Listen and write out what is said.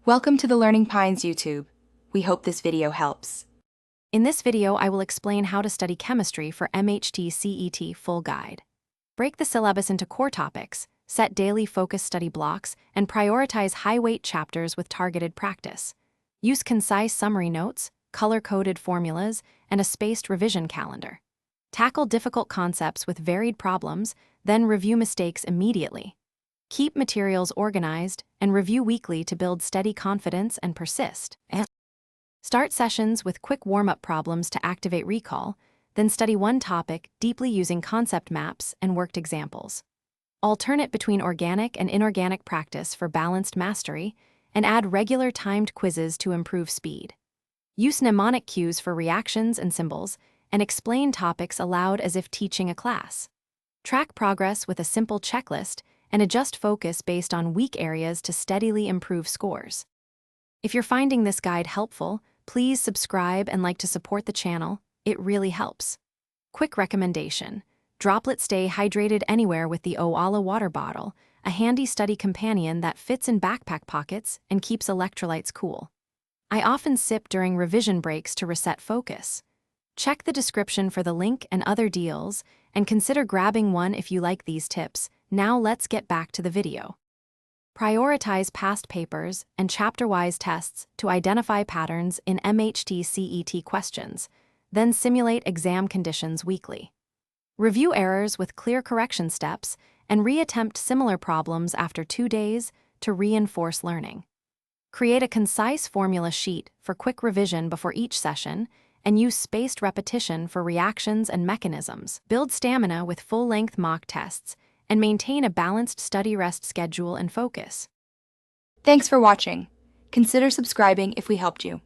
Welcome to the Learning Pines YouTube. We hope this video helps. In this video, I will explain how to study chemistry for MHT CET full guide. Break the syllabus into core topics, set daily focus study blocks, and prioritize high-weight chapters with targeted practice. Use concise summary notes, color-coded formulas, and a spaced revision calendar. Tackle difficult concepts with varied problems, then review mistakes immediately. Keep materials organized and review weekly to build steady confidence and persist. Start sessions with quick warm-up problems to activate recall, then study one topic deeply using concept maps and worked examples. Alternate between organic and inorganic practice for balanced mastery, and add regular timed quizzes to improve speed. Use mnemonic cues for reactions and symbols, and explain topics aloud as if teaching a class. Track progress with a simple checklist and adjust focus based on weak areas to steadily improve scores. If you're finding this guide helpful, please subscribe and like to support the channel. It really helps. Quick recommendation: Droplet Stay Hydrated Anywhere with the Owala water bottle, a handy study companion that fits in backpack pockets and keeps electrolytes cool. I often sip during revision breaks to reset focus. Check the description for the link and other deals, and consider grabbing one if you like these tips. Now let's get back to the video. Prioritize past papers and chapter-wise tests to identify patterns in MHT CET questions, then simulate exam conditions weekly. Review errors with clear correction steps and reattempt similar problems after 2 days to reinforce learning. Create a concise formula sheet for quick revision before each session, and use spaced repetition for reactions and mechanisms. Build stamina with full-length mock tests, and maintain a balanced study-rest schedule and focus. Thanks for watching. Consider subscribing if we helped you.